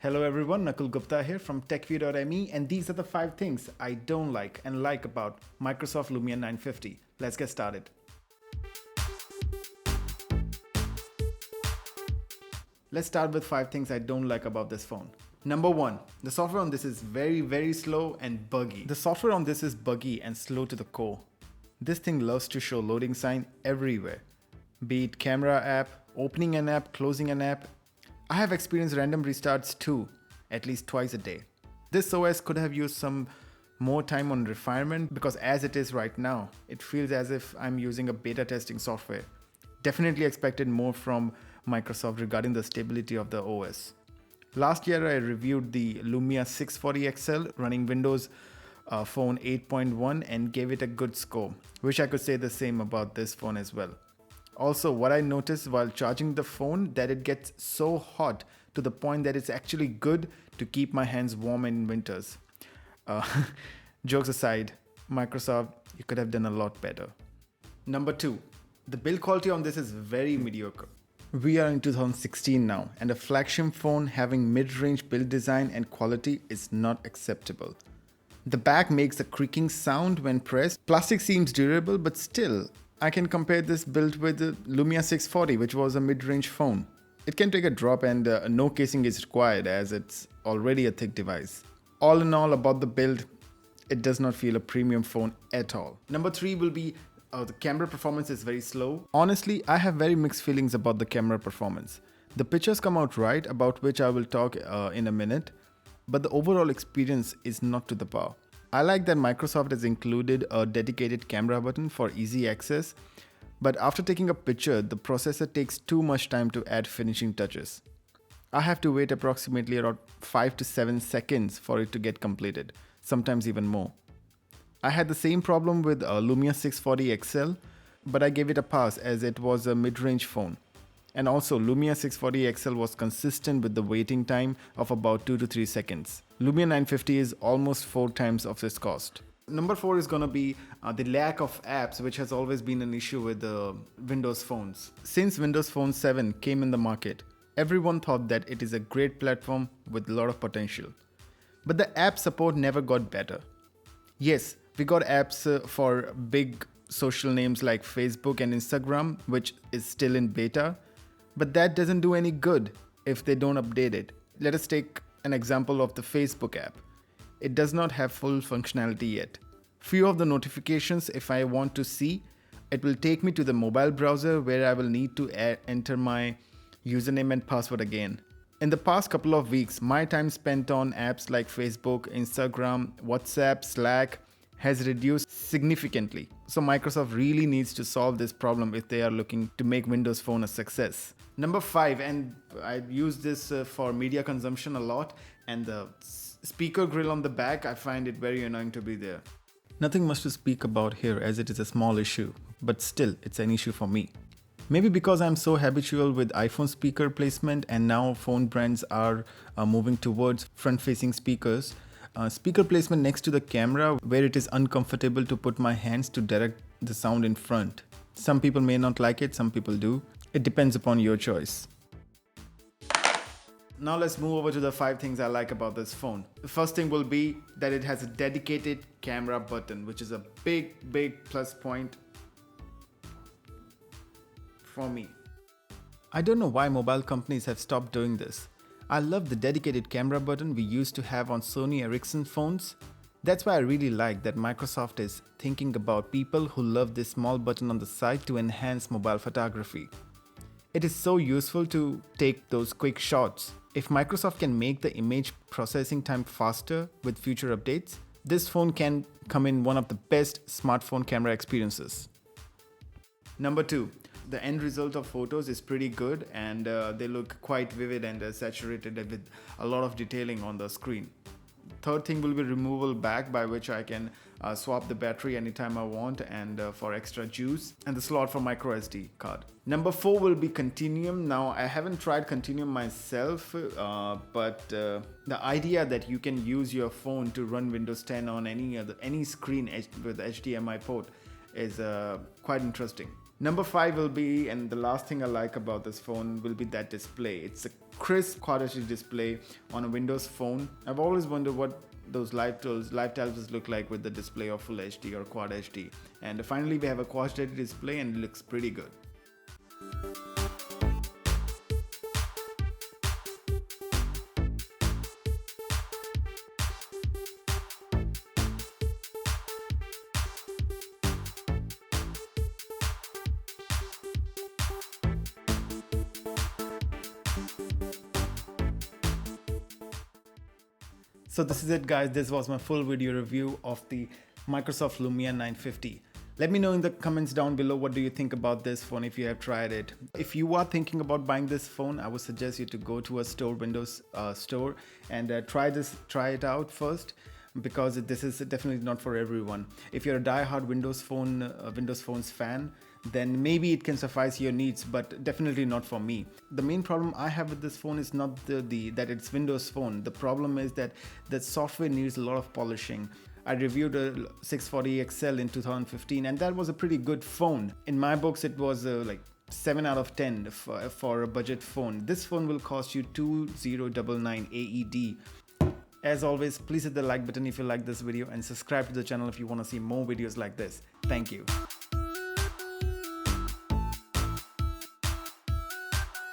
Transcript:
Hello everyone, Nakul Gupta here from TechView.me, and these are the 5 things I don't like and like about Microsoft Lumia 950. Let's get started. Let's start with 5 things I don't like about this phone. Number 1, the software on this is very slow and buggy. The software on this is buggy and slow to the core. This thing loves to show loading sign everywhere. Be it camera app, opening an app, closing an app. I have experienced random restarts too, at least twice a day. This OS could have used some more time on refinement because as it is right now, it feels as if I'm using a beta testing software. Definitely expected more from Microsoft regarding the stability of the OS. Last year I reviewed the Lumia 640 XL running Windows Phone 8.1 and gave it a good score. Wish I could say the same about this phone as well. Also, what I noticed while charging the phone that it gets so hot to the point that it's actually good to keep my hands warm in winters. Jokes aside, Microsoft, you could have done a lot better. Number 2, the build quality on this is very mediocre. We are in 2016 now, and a flagship phone having mid-range build design and quality is not acceptable. The back makes a creaking sound when pressed. Plastic seems durable, but still, I can compare this build with the Lumia 640, which was a mid-range phone. It can take a drop and no casing is required as it's already a thick device. All in all about the build, it does not feel a premium phone at all. Number 3 will be the camera performance is very slow. Honestly, I have very mixed feelings about the camera performance. The pictures come out right, about which I will talk in a minute, but the overall experience is not to the par. I like that Microsoft has included a dedicated camera button for easy access, but after taking a picture, the processor takes too much time to add finishing touches. I have to wait approximately around 5 to 7 seconds for it to get completed, sometimes even more. I had the same problem with Lumia 640 XL, but I gave it a pass as it was a mid-range phone. And also Lumia 640 XL was consistent with the waiting time of about 2 to 3 seconds. Lumia 950 is almost 4 times of its cost. Number 4 is going to be the lack of apps, which has always been an issue with Windows phones. Since Windows Phone 7 came in the market, everyone thought that it is a great platform with a lot of potential. But the app support never got better. Yes, we got apps for big social names like Facebook and Instagram, which is still in beta. But that doesn't do any good if they don't update it. Let us take an example of the Facebook app. It does not have full functionality yet. Few of the notifications, if I want to see, it will take me to the mobile browser where I will need to enter my username and password again. In the past couple of weeks, my time spent on apps like Facebook, Instagram, WhatsApp, Slack has reduced significantly. So Microsoft really needs to solve this problem if they are looking to make Windows Phone a success. Number 5, and I use this for media consumption a lot, and the speaker grill on the back, I find it very annoying to be there. Nothing much to speak about here as it is a small issue, but still it's an issue for me. Maybe because I'm so habitual with iPhone speaker placement and now phone brands are moving towards front-facing speakers. Speaker placement next to the camera where it is uncomfortable to put my hands to direct the sound in front. Some people may not like it, some people do. It depends upon your choice. Now let's move over to the 5 things I like about this phone. The first thing will be that it has a dedicated camera button, which is a big plus point for me. I don't know why mobile companies have stopped doing this. I love the dedicated camera button we used to have on Sony Ericsson phones. That's why I really like that Microsoft is thinking about people who love this small button on the side to enhance mobile photography. It is so useful to take those quick shots. If Microsoft can make the image processing time faster with future updates, this phone can come in one of the best smartphone camera experiences. Number 2. The end result of photos is pretty good and they look quite vivid and saturated with a lot of detailing on the screen. Third thing will be removable back, by which I can swap the battery anytime I want and for extra juice, and the slot for micro SD card. Number 4 will be Continuum. Now I haven't tried Continuum myself, but the idea that you can use your phone to run Windows 10 on any screen with HDMI port is quite interesting. Number 5 will be, and the last thing I like about this phone will be that display. It's a crisp Quad HD display on a Windows phone. I've always wondered what those live televisions look like with the display of Full HD or Quad HD. And finally we have a Quad HD display and it looks pretty good. So this is it guys, this was my full video review of the Microsoft Lumia 950. Let me know in the comments down below what do you think about this phone if you have tried it. If you are thinking about buying this phone, I would suggest you to go to a store, Windows store, and try it out first, because this is definitely not for everyone. If you're a die-hard Windows Phones fan, then maybe it can suffice your needs, but definitely not for me. The main problem I have with this phone is not that it's Windows Phone. The problem is that the software needs a lot of polishing. I reviewed a 640 XL in 2015 and that was a pretty good phone. In my books it was like 7 out of 10 for a budget phone. This phone will cost you 2099 AED. As always, please hit the like button if you like this video and subscribe to the channel if you want to see more videos like this. Thank you.